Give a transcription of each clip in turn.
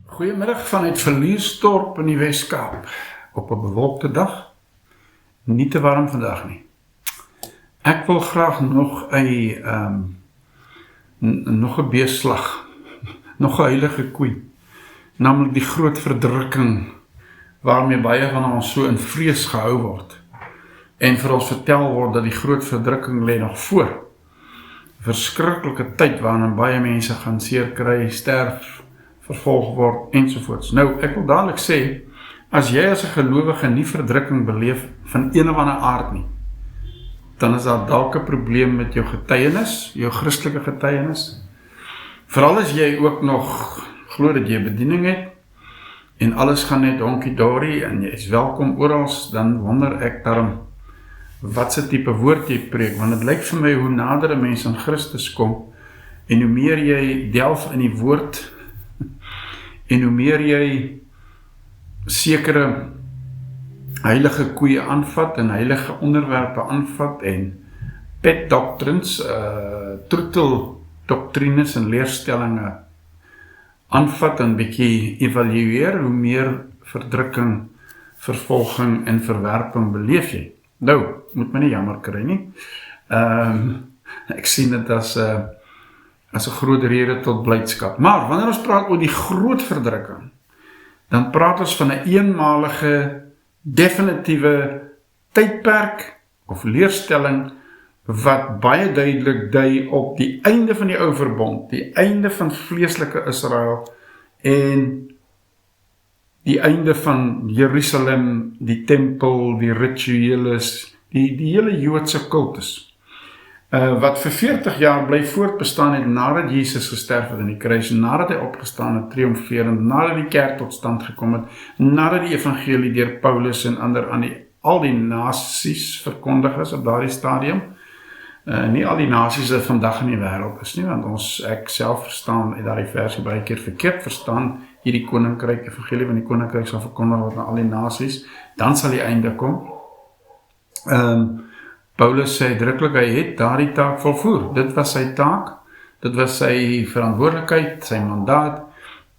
Goeiemiddag vanuit Verliersdorp in die Wes-Kaap. Op 'n bewolkte dag. Nie te warm vandag nie. Ek wil graag nog 'n beeslag, nog 'n heilige koei, naamlik die groot verdrukking waarmee baie van ons so in vrees gehou word. En vir ons vertel word dat die groot verdrukking lê nog voor. Verskriklike tyd waarin baie mense gaan seer kry, sterf, vervolg word ensovoorts. Nou, ek wil dadelik sê, as jy as 'n gelowige nie verdrukking beleef van een of ander aard nie, dan is daar dalk 'n probleem met jou getuienis, jou Christelike getuienis. Veral as jy ook nog glo dat jy bediening het en alles gaan net honkie-dorie en jy is welkom oral, dan wonder ek daarom wat se tipe woord jy preek, want dit lyk vir my hoe nader 'n mens aan Christus kom en hoe meer jy delf in die woord en hoe meer jy sekere heilige koeie aanvat en heilige onderwerpe aanvat en pet doctrines, troetel doktrines en leerstellinge aanvat en bietjie evalueer, hoe meer verdrukking, vervolging en verwerping beleef jy. Nou, moet my nie jammer kry nie. Ek sien dit as 'n groot rede tot blydskap. Maar wanneer ons praat oor die groot verdrukking, dan praat ons van 'n eenmalige, definitiewe tydperk of leerstelling wat baie duidelik dui op die einde van die ou verbond, die einde van vleeslike Israel en die einde van Jerusalem, die tempel, die ritueles, die hele Joodse kultus. Wat vir 40 jaar bly voortbestaan het nadat Jesus gesterf het in die kruis, nadat hy opgestaan het, triomferend, nadat die kerk tot stand gekom het, nadat die evangelie deur Paulus en ander aan al die nasies verkondig is op daardie stadium. Nie al die nasies wat vandag in die wêreld is nie, want ek self verstaan, uit daardie versie baie keer verkeerd verstaan, hierdie koninkryk, evangelie van die koninkryk sal verkondig word aan al die nasies, dan sal die einde kom. Paulus sê uitdruklik, hy het daardie taak volvoer. Dit was sy taak, dit was sy verantwoordelikheid, sy mandaat,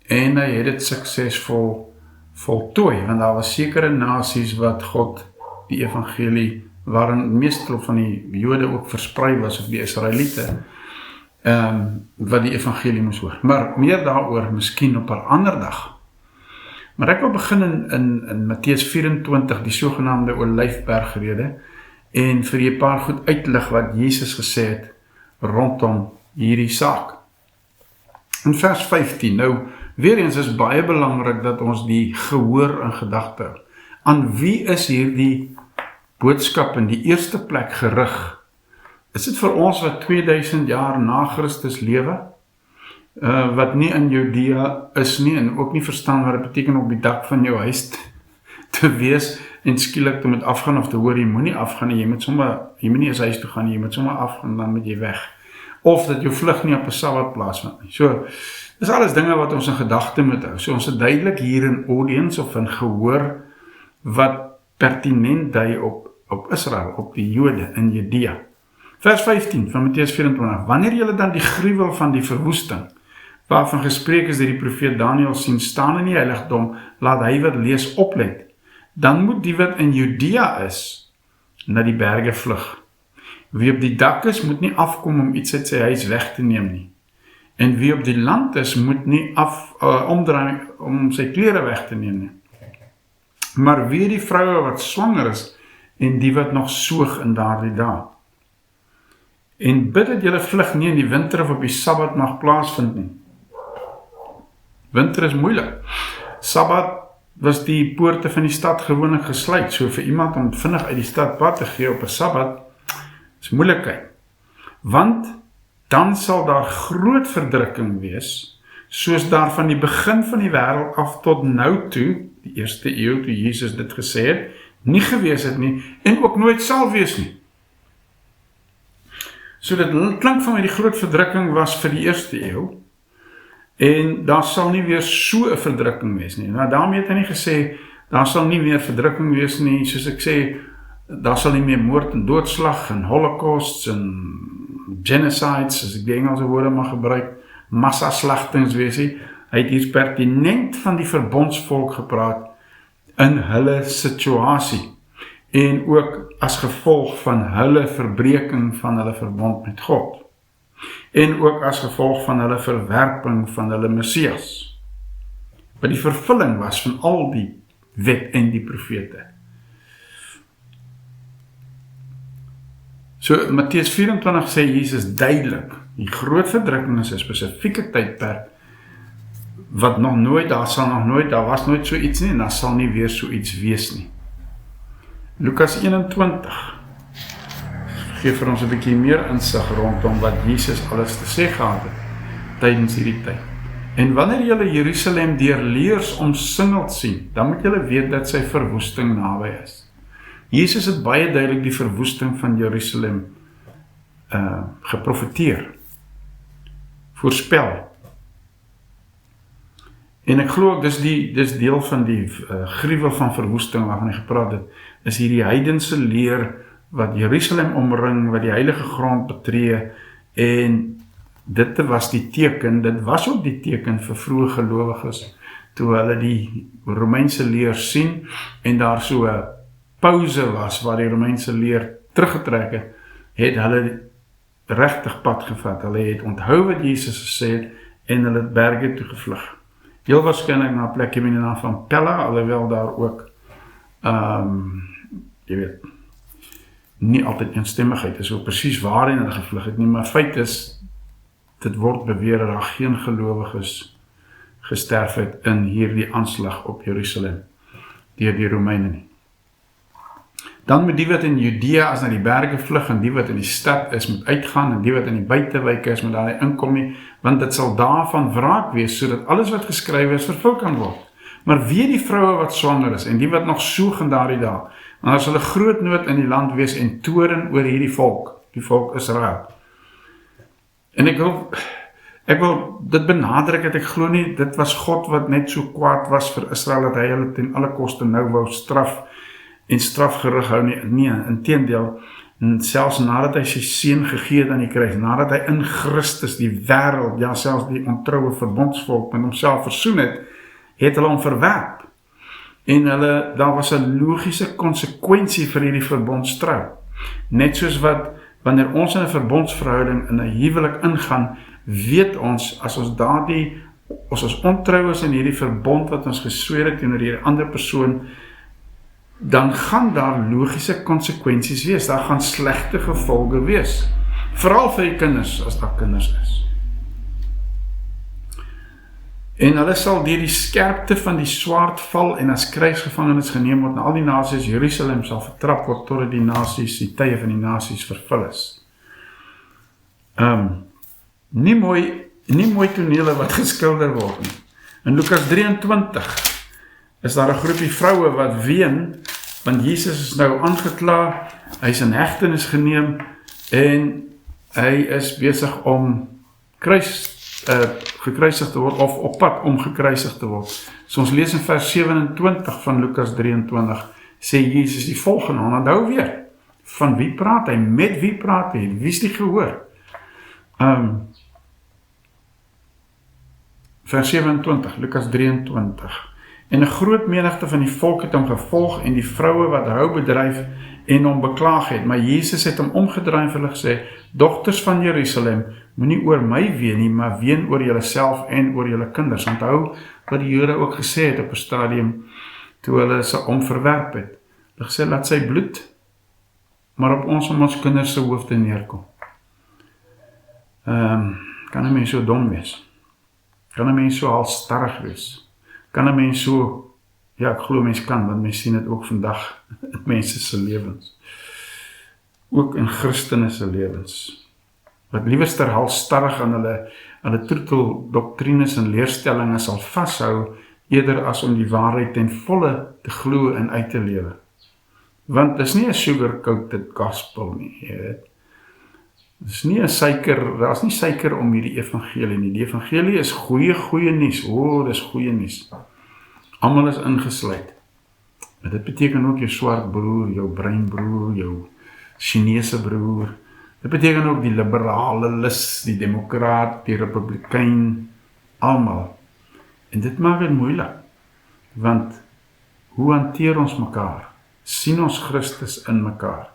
en hy het dit suksesvol voltooi, want daar was sekere nasies wat God die evangelie, waarin meestal van die Jode ook versprei was, of die Israeliete, wat die evangelie moes hoor. Maar meer daaroor miskien op 'n ander dag. Maar ek wil begin in Matteus 24, die sogenaamde Olyfbergrede, en vir jy 'n paar goed uitlig wat Jesus gesê het rondom hierdie saak. In vers 15, nou, weer eens is baie belangrik dat ons die gehoor in gedagte hou. Aan wie is hierdie boodskap in die eerste plek gerig? Is dit vir ons wat 2000 jaar na Christus lewe, wat nie in Judea is nie, en ook nie verstaan wat dit beteken op die dak van jou huis te wees, en skielik te moet afgaan of te hoor, jy moet nie afgaan nie, jy moet nie eens huis toe gaan nie, jy moet sommer afgaan, dan moet jy weg. Of dat jou vlug nie op 'n Sabbat plaasvind nie. So, dis alles dinge wat ons in gedagte moet hou. So, ons het duidelik hier in audience of in gehoor wat pertinent dui op Israel, op die Jode in Judea. Vers 15 van Matteus 24, wanneer julle dan die gruwel van die verwoesting, waarvan gespreek is deur die profeet Daniël sien staan in die heiligdom, laat hy wat lees oplet, dan moet die wat in Judea is, na die berge vlug. Wie op die dak is, moet nie afkom om iets uit sy huis weg te neem nie. En wie op die land is, moet nie omdraai om sy klere weg te neem nie. Maar wie die vroue wat swanger is, en die wat nog soog in daardie dae. En bid dat julle vlug nie in die winter of op die Sabbat mag plaasvind nie. Winter is moeilik. Sabbat was die poorte van die stad gewoonlik gesluit, so vir iemand om vinnig uit die stad pad te gee op 'n Sabbat, is moeilikheid. Want dan sal daar groot verdrukking wees, soos daar van die begin van die wêreld af tot nou toe, die eerste eeu toe Jesus dit gesê het, nie gewees het nie, en ook nooit sal wees nie. So dit klink van my die groot verdrukking was vir die eerste eeu, en daar sal nie weer so 'n verdrukking wees nie. Nou daarmee het hy nie gesê, daar sal nie meer verdrukking wees nie, soos ek sê, daar sal nie meer moord en doodslag, en holocausts, en genocides, as ek die Engelse woorde mag gebruik, massaslagtings wees nie. Hy het hier pertinent van die verbondsvolk gepraat in hulle situasie en ook as gevolg van hulle verbreeking van hulle verbond met God en ook as gevolg van hulle verwerping van hulle Messias, wat die vervulling was van al die wet en die profete. So Matteus 24 sê Jesus duidelik, die groot verdrukking is 'n spesifieke tydperk wat nog nooit, daar was nooit so iets nie en daar sal nie weer so iets wees nie. Lukas 21 gee vir ons 'n bietjie meer insig rondom wat Jesus alles te sê gehad het tydens hierdie tyd. En wanneer julle Jerusalem deur leers omsingeld sien, dan moet julle weet dat sy verwoesting naby is. Jesus het baie duidelik die verwoesting van Jerusalem geprofeteer, voorspel. En ek glo ook, dis deel van die gruwel van verwoesting waarvan hy gepraat het, is hierdie heidense leer wat Jerusalem omring, wat die heilige grond betree, en dit was die teken, dit was ook die teken vir vroeë gelowiges, toe hulle die Romeinse leer sien, en daar so 'n pauze was, waar die Romeinse leer teruggetrek het hulle regtig pad gevat, hulle het onthou wat Jesus gesê het, en hulle het berge toe gevlug. Heel waarskynlik na 'n plekkie met die naam van Pella, alhoewel daar ook, jy weet, nie altyd eenstemmigheid is, so presies waarheen hulle gevlug het nie, maar feit is, dit word beweer dat daar geen gelowiges gesterf het in hierdie aanslag op Jerusalem, deur die Romeine nie. Dan moet die wat in Judea as na die berge vlug, en die wat in die stad is, moet uitgaan, en die wat in die buitewyke is, moet daar nie inkom nie, want dit sal daarvan wraak wees, sodat alles wat geskrywe is, vervul kan word. Maar wie die vroue wat swanger is, en die wat nog soeg in daardie dae, want daar sal 'n groot nood in die land wees, en toorn oor hierdie volk, die volk Israel. En ek wil dit benadruk, dat ek glo nie, dit was God wat net so kwaad was vir Israel, dat hy hulle ten alle koste nou wou straf, en strafgerig hou nie, inteendeel, selfs nadat hy sy seun gegee het aan die kruis, nadat hy in Christus die wêreld, ja selfs die ontroue verbondsvolk met homself versoen het hulle hom verwerp. En daar was 'n logiese konsekwensie vir hierdie verbondstrou. Net soos wat, wanneer ons in 'n verbondsverhouding in 'n huwelik ingaan, weet ons, as ons ontrou is in hierdie verbond wat ons gesweer het teenoor die ander persoon, dan gaan daar logiese konsekwensies wees, daar gaan slegte gevolge wees, veral vir die kinders, as daar kinders is. En hulle sal deur die skerpte van die swaard val, en as krygsgevangenes geneem word na al die nasies, Jerusalem sal vertrap word, totdat die nasies, die tye van die nasies vervul is. Nie mooi tonele wat geskilder word nie. In Lukas 23, is daar 'n groepie vroue wat ween, want Jesus is nou aangekla, hy is in hegtenis geneem, en hy is besig om gekruisig te word, of op pad om gekruisig te word. So ons lees in vers 27 van Lukas 23, sê Jesus die volgende, en onthou weer, van wie praat hy, met wie praat hy, wie is die gehoor? Vers 27, Lukas 23, en 'n groot menigte van die volk het hom gevolg, en die vroue wat hou bedryf en hom beklaag het, maar Jesus het hom omgedraai en vir hulle gesê, dogters van Jerusalem, moenie oor my ween nie, maar ween oor julleself en oor julle kinders. Onthou wat die Jode ook gesê het op 'n stadium, toe hulle sy hom verwerp het. Hulle gesê, laat sy bloed maar op ons om ons kinders se hoofde neerkom. Kan 'n mens so dom wees? Kan 'n mens so halstarrig wees? Kan 'n mens so, ja, ek glo mens kan, want mens sien dit ook vandag in mense se lewens. Ook in Christene se lewens. Wat liewerster halstarrig aan hulle troetel doktrines en leerstellings sal vashou, eerder as om die waarheid ten volle te glo en uit te lewe. Want dis nie 'n sugar-coated gospel nie, jy weet. Dis nie 'n suiker, daar's nie suiker om hierdie evangelie nie. Die evangelie is goeie nuus. Dis goeie nuus. Almal is ingesluit. Maar dit beteken ook jou swart broer, jou bruin broer, jou Chinese broer. Dit beteken ook die liberale lis, die demokraat, die republikein, almal. En dit maak dit moeilik, want hoe hanteer ons mekaar? Sien ons Christus in mekaar?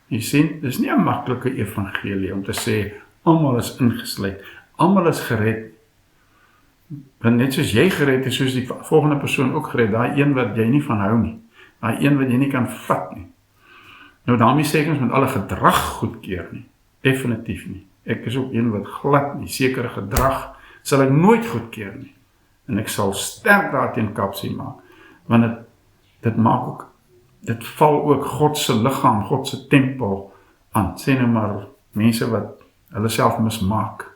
Jy sien, dis nie 'n maklike evangelie om te sê, almal is ingesluit, almal is gered. Want net soos jy gered is, soos die volgende persoon ook gered, daai een wat jy nie van hou nie, daai een wat jy nie kan vat nie. Nou daarmee sê ek ons met alle gedrag goedkeur nie, definitief nie. Ek is ook een wat glad nie, sekere gedrag sal ek nooit goedkeur nie. En ek sal sterk daarteen kapsie maak, want dit maak ook, dit val ook God se liggaam, God se tempel aan. Sê nou maar mense wat hulle self mismaak,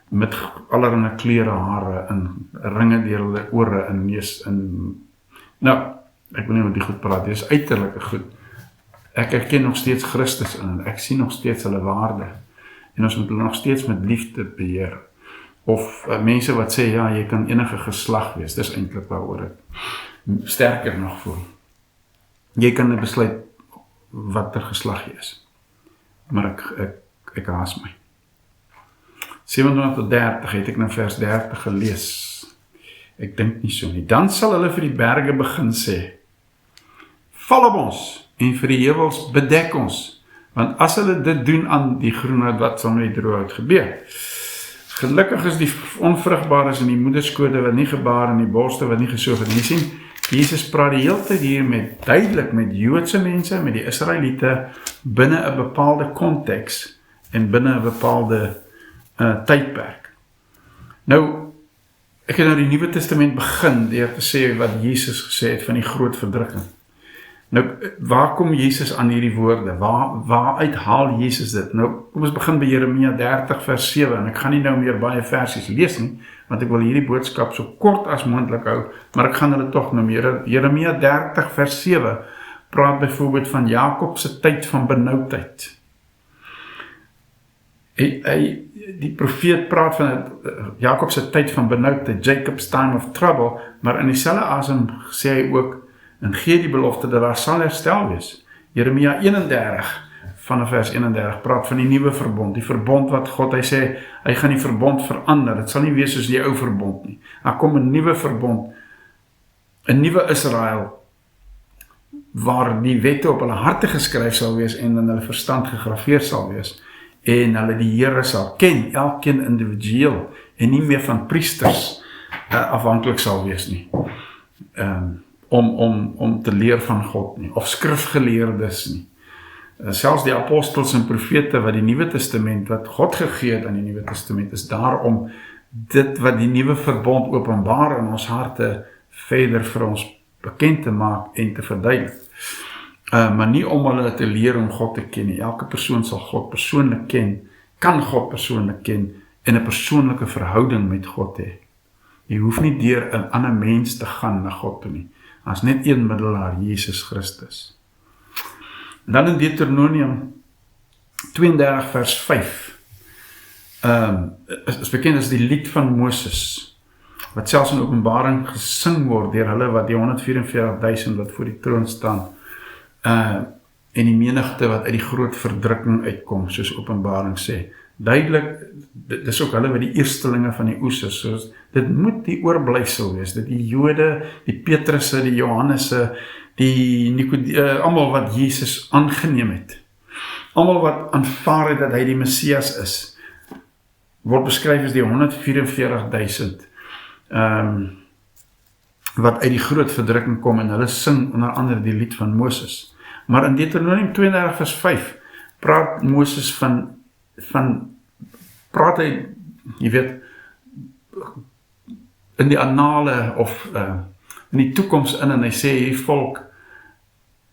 met allerlei klere, hare, en ringe deur hulle ore, en neus, en nou, ek wil nie oor die goed praat, dit is uiterlike goed. Ek erken nog steeds Christus in, en ek sien nog steeds hulle waarde, en ons moet hulle nog steeds met liefde beheer. Of mense wat sê, ja, jy kan enige geslag wees, dis eintlik waaroor ek sterker nog voel. Jy kan besluit watter geslag jy is, maar ek haas my. 27 tot 30 het ek nou vers 30 gelees. Ek dink nie so nie. Dan sal hulle vir die berge begin sê, val op ons, en vir die heuwels bedek ons, want as hulle dit doen aan die groenhout, wat sal met die droëhout gebeur? Gelukkig is die onvrugbares in die moederskode wat nie gebaar en die borste wat nie gesoog het. En jy sien, Jesus praat die hele tyd hier duidelik met Joodse mense, met die Israeliete, binne 'n bepaalde konteks en binne 'n bepaalde tydperk. Nou, ek het nou die Nuwe Testament begin deur te sê wat Jesus gesê het van die groot verdrukking. Nou, waar kom Jesus aan hierdie woorde? Waaruit haal Jesus dit? Nou, kom ons begin by Jeremia 30 vers 7, en ek gaan nie nou meer baie versies lees nie, want ek wil hierdie boodskap so kort as moontlik hou, maar ek gaan hulle tog noem. Jeremia 30 vers 7 praat byvoorbeeld van Jakob se tyd van benoudheid. Die profeet praat van Jakob se tyd van benoudheid, Jacob's time of trouble, maar in dieselfde asem sê hy ook, en gee die belofte dat daar sal herstel wees. Jeremia 31 van vers 31 praat van die nuwe verbond, die verbond wat God, hy sê, hy gaan die verbond verander, dit sal nie wees soos die ou verbond nie. Daar kom 'n nuwe verbond, 'n nuwe Israel, waar die wette op hulle harte geskryf sal wees en in hulle verstand gegraveer sal wees, en hulle die Here sal ken, elkeen individueel, en nie meer van priesters afhanklik sal wees nie. Om te leer van God nie, of skrifgeleerdes nie. Selfs die apostels en profete wat die Nuwe Testament, wat God gegee het aan die Nuwe Testament, is daar om dit wat die nuwe verbond openbaar in ons harte verder vir ons bekend te maak en te verduidelik. Maar nie om hulle te leer om God te ken nie. Elke persoon sal God persoonlik ken, kan God persoonlik ken, en 'n persoonlike verhouding met God hê. Jy hoef nie deur 'n ander mens te gaan na God toe nie. As net een middelaar, Jesus Christus. En dan in Deuteronomium 32 vers 5, is bekend as die lied van Moses, wat selfs in Openbaring gesing word deur hulle wat die 144.000 wat voor die troon staan, en die menigte wat uit die groot verdrukking uitkom, soos Openbaring sê. Duidelik, dit is ook hulle wat die eerstelinge van die oes is, soos, dit moet die oorblyfsel wees, dit die Jode, die Petrusse, die Johannese, die almal wat Jesus aangeneem het, almal wat aanvaar het dat hy die Messias is, word beskryf as die 144.000, wat uit die groot verdrukking kom, en hulle sing onder andere die lied van Moses. Maar in Deuteronomium 32 vers 5 praat Moses praat hy, jy weet, in die annale of in die toekoms in, en hy sê, hierdie volk,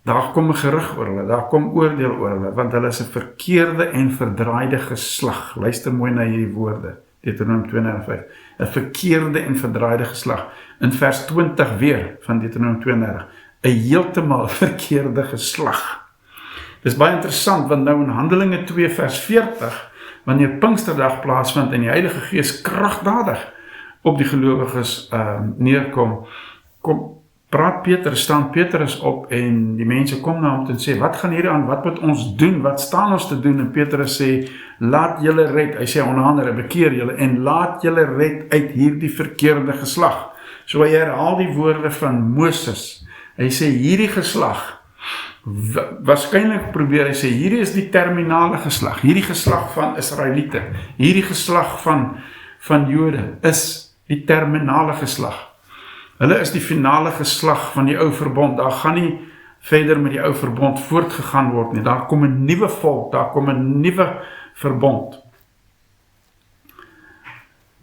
daar kom 'n gerug oor hulle, daar kom oordeel oor hulle, want hulle is 'n verkeerde en verdraaide geslag. Luister mooi na hierdie woorde, Deuteronomium 32:5, 'n verkeerde en verdraaide geslag. In vers 20 weer van Deuteronomium 32, 'n heeltemal verkeerde geslag. Dis baie interessant, want nou in Handelinge 2 vers 40, wanneer Pinksterdag plaasvind en die Heilige Gees kragtadig op die gelowiges neerkom, staan Petrus op en die mense kom na hom en sê, wat gaan hier aan, wat moet ons doen, wat staan ons te doen? En Petrus sê, laat julle red, hy sê onder andere, bekeer julle en laat julle red uit hierdie verkeerde geslag. So hy herhaal die woorde van Moses. Hy sê hierdie geslag, waarskynlik probeer hy sê, hierdie is die terminale geslag, hierdie geslag van Israeliete, hierdie geslag van Jode is die terminale geslag. Hulle is die finale geslag van die ou verbond. Daar gaan nie verder met die ou verbond voortgegaan word nie. Daar kom 'n nuwe volk, daar kom 'n nuwe verbond.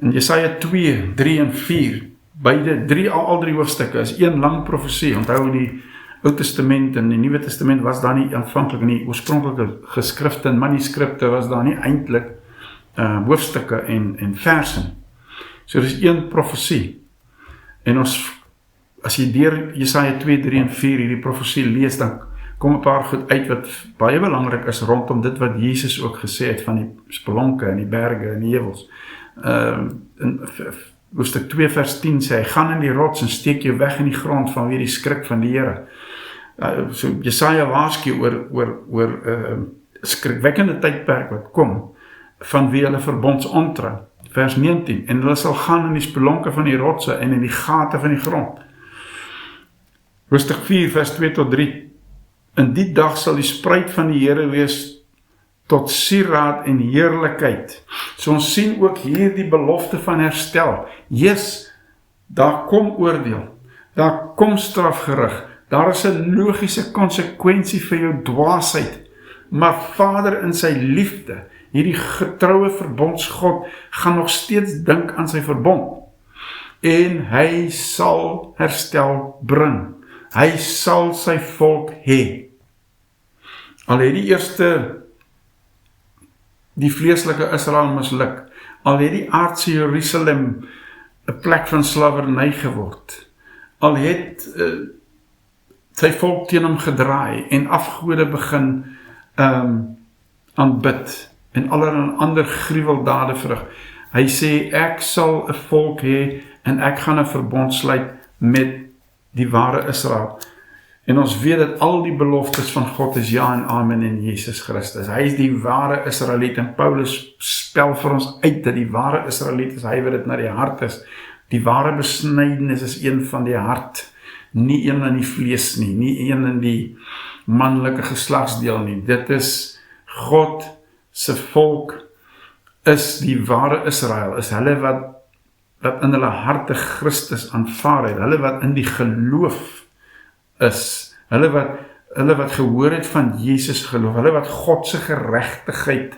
In Jesaja 2, 3 en 4, beide al drie hoofstukke is een lang profesie. Onthou in die Ou Testament en die Nuwe Testament was daar nie aanvanklik in die oorspronklike geskrifte en manuskripte was daar nie eintlik hoofstukke en verse. So dis een profesie. En as jy deur Jesaja 2, 3 en 4 hierdie profesie lees, dan kom 'n paar goed uit wat baie belangrik is rondom dit wat Jesus ook gesê het van die spelonke en die berge en die heuwels. In hoofstuk 2 vers 10 sê hy, gaan in die rots en steek jou weg in die grond vanweë die skrik van die Here. So Jesaja waarsku oor skrikwekkende tydperk wat kom vanweë hulle verbondsontrouw. Vers 19, en hulle sal gaan in die spelonke van die rotse en in die gate van die grond. Hoofstuk 4 vers 2 tot 3, in die dag sal die spruit van die Here wees tot sieraad en heerlikheid. So ons sien ook hier die belofte van herstel. Yes, daar kom oordeel, daar kom strafgerig, daar is 'n logiese konsekwensie vir jou dwaasheid, maar Vader in sy liefde, hierdie getroue verbondsgod, gaan nog steeds dink aan sy verbond, en hy sal herstel bring, hy sal sy volk hê. Al het die vleeslike Israel misluk, al het die aardse Jerusalem 'n plek van slawerny geword, al het sy volk teen hom gedraai en afgode begin aanbid en allerlei ander gruweldade verrig. Hy sê ek sal 'n volk hê en ek gaan 'n verbond sluit met die ware Israel. En ons weet dat al die beloftes van God is ja en amen in Jesus Christus. Hy is die ware Israeliet en Paulus spel vir ons uit dat die ware Israeliet is hy wat dit na die hart is. Die ware besnydenis is een van die hart, nie een in die vlees nie, nie een in die manlike geslagsdeel nie. Dit is God se volk is die ware Israel, is hulle wat in hulle harte Christus aanvaar het, hulle wat in die geloof is, hulle wat gehoor het van Jesus geloof, hulle wat God se geregtigheid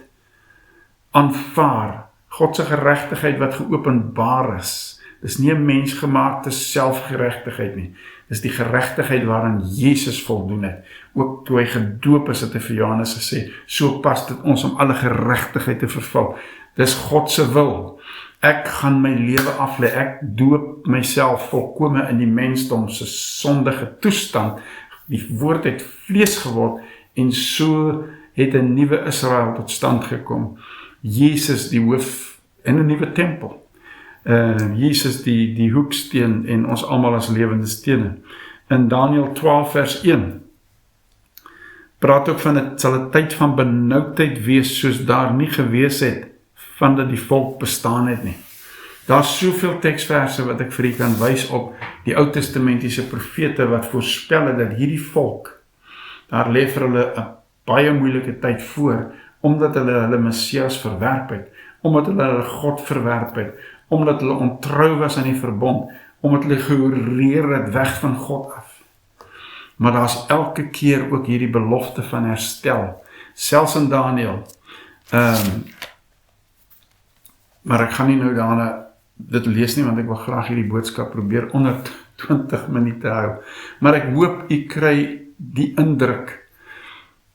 aanvaar, God se geregtigheid wat geopenbaar is. Dis nie 'n mensgemaakte selfgeregtigheid nie. Dis die geregtigheid waaraan Jesus voldoen het. Ook toe hy gedoop is, het hy vir Johannes gesê, so pas dit ons om alle geregtigheid te vervul. Dis God se wil. Ek gaan my lewe aflê, ek doop myself volkome in die mensdom se sondige toestand. Die woord het vlees geword en so het 'n nuwe Israel tot stand gekom. Jesus die hoof in 'n nuwe tempel. Jesus die hoeksteen en ons almal as lewende stene. In Daniël 12 vers 1 praat ook van dit sal 'n tyd van benoudheid wees soos daar nie gewees het van dat die volk bestaan het nie. Daar's soveel teksverse wat ek vir u kan wys op die Ou Testamentiese profete wat voorspel het dat hierdie volk, daar lê vir hulle 'n baie moeilike tyd voor, omdat hulle Messias verwerp het, omdat hulle God verwerp het, omdat hulle ontrou was aan die verbond, omdat hulle gehoreer het weg van God af. Maar daar's elke keer ook hierdie belofte van herstel, selfs in Daniël. Maar ek gaan nie nou daarna dit lees nie, want ek wil graag hierdie boodskap probeer onder 20 minute hou. Maar ek hoop u kry die indruk,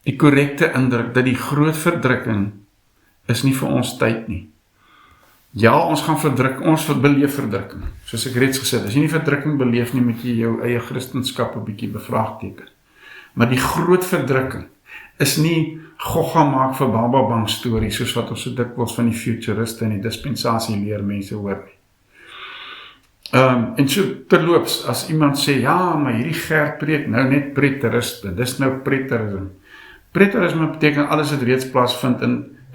die korrekte indruk, dat die groot verdrukking is nie vir ons tyd nie. Ja, ons gaan verdruk, ons beleef verdrukking. Soos ek reeds gesê het, as jy nie verdrukking beleef nie, moet jy jou eie Christenskap 'n bietjie bevraagteken. Maar die groot verdrukking is nie gogga maak vir bababang stories, soos wat ons so dikwels van die futuriste en die dispensasie leer mense hoor nie. En so terloops, as iemand sê, ja, maar hierdie Gert preek nou net preteriste, dis nou preterisme. Preterisme beteken alles wat reeds plaasvind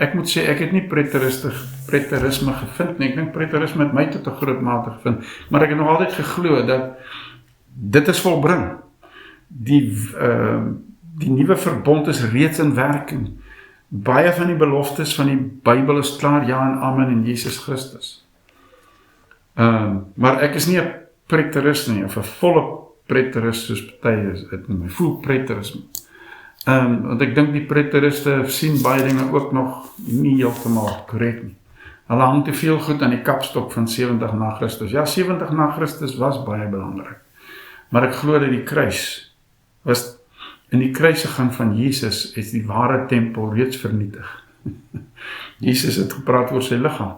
ek moet sê, ek het nie preterisme gevind nie, ek dink preterisme het my tot 'n groot mate gevind, maar ek het nog altyd geglo dat dit is volbring. Die nuwe verbond is reeds in werking. Baie van die beloftes van die Bybel is klaar, ja en amen in Jesus Christus. Maar ek is nie 'n preterist nie, of 'n volle preterist soos party is, dit noem my full preterisme. Want ek dink die preteriste sien baie dinge ook nog nie heeltemal korrek nie. Hulle hang te veel goed aan die kapstok van 70 na Christus. Ja, 70 na Christus was baie belangrik. Maar ek glo dat die kruis was, in die kruisiging van Jesus is die ware tempel reeds vernietig. Jesus het gepraat oor sy liggaam.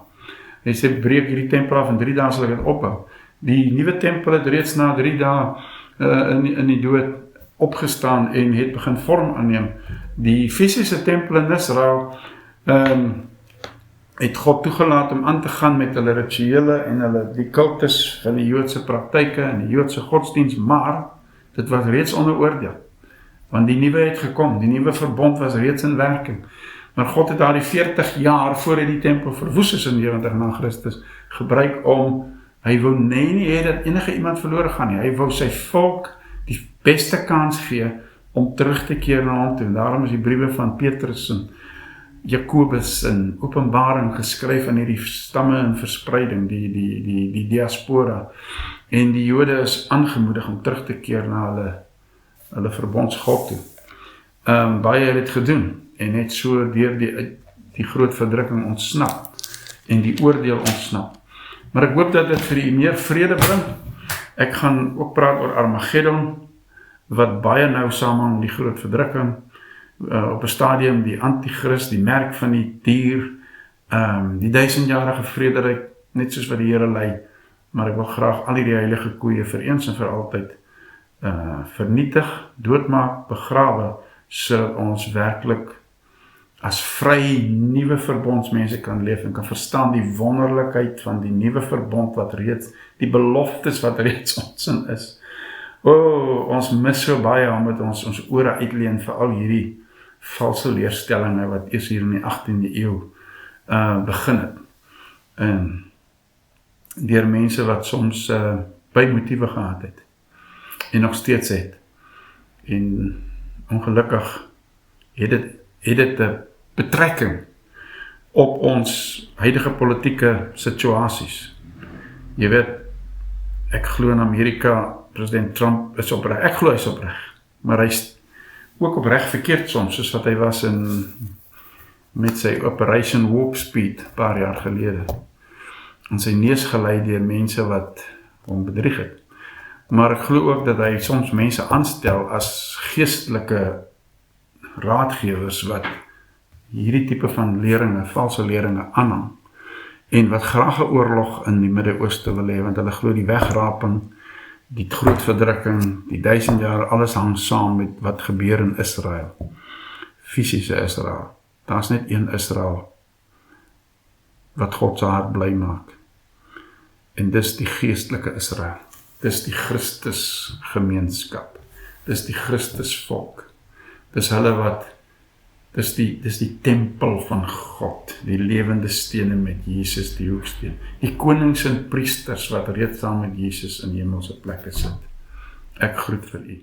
Hy sê, breek hierdie tempel af in 3 dae sal ek dit opbou. Die nuwe tempel het reeds na 3 dae in die dood opgestaan en het begin vorm aanneem. Die fisiese tempel in Israel het God toegelaat om aan te gaan met hulle rituele en die kultus van die Joodse praktyke en die Joodse godsdienst, maar dit was reeds onder oordeel. Want die nuwe het gekom, die nuwe verbond was reeds in werking. Maar God het daar die 40 jaar voor hy die tempel verwoes is in 70 na Christus gebruik om, hy wou nie hê dat enige iemand verlore gaan nie. Hy wou sy volk die beste kans gee om terug te keer na hom toe. En daarom is die briewe van Petrus en Jakobus en Openbaring geskryf aan hierdie stamme in verspreiding, die diaspora. En die Jode is aangemoedig om terug te keer na hulle verbondsgod toe. Baie het dit gedoen en het so deur die groot verdrukking ontsnap en die oordeel ontsnap. Maar ek hoop dat dit vir die meer vrede bring. Ek gaan ook praat oor Armageddon, wat baie nou saamhang met die groot verdrukking, op 'n stadium die antichrist, die merk van die dier, die 1000-jarige vrederyk, net soos wat die Here lei, maar ek wil graag al die heilige koeie vir eens en vir altyd vernietig, doodmaak, begrawe, sodat ons werklik as vry nuwe verbondsmense kan leef en kan verstaan die wonderlikheid van die nuwe verbond wat reeds, die beloftes wat reeds ons in is. Ons mis so baie omdat ons ore uitleen vir al hierdie valse leerstellinge wat eers hier in die 18de eeu begin het. En deur mense wat soms baie motiewe gehad het en nog steeds het. En ongelukkig het dit 'n betrekking op ons huidige politieke situasies. Jy weet, ek glo in Amerika, president Trump is opreg, ek glo hy is opreg, maar hy is ook opreg verkeerd soms, soos wat hy was met sy Operation Warp Speed, paar jaar gelede, en sy neus gelei deur mense wat hom bedrieg het. Maar ek glo ook dat hy soms mense aanstel as geestelike raadgewers wat hierdie tipe van leringe, valse leringe aanhang en wat graag 'n oorlog in die Midde-Ooste wil hê, want hulle glo die wegraping, die groot verdrukking, die 1000 jaar, alles hang saam met wat gebeur in Israel. Fisiese Israel. Daar's net een Israel wat God se hart bly maak. En dis die geestelike Israel. Dis die Christus gemeenskap. Dis die Christus volk. Dis hulle wat dis die tempel van God, die lewende stene met Jesus die hoeksteen, die konings en priesters wat reeds saam met Jesus in hemelse plekke sit. Ek groet vir u.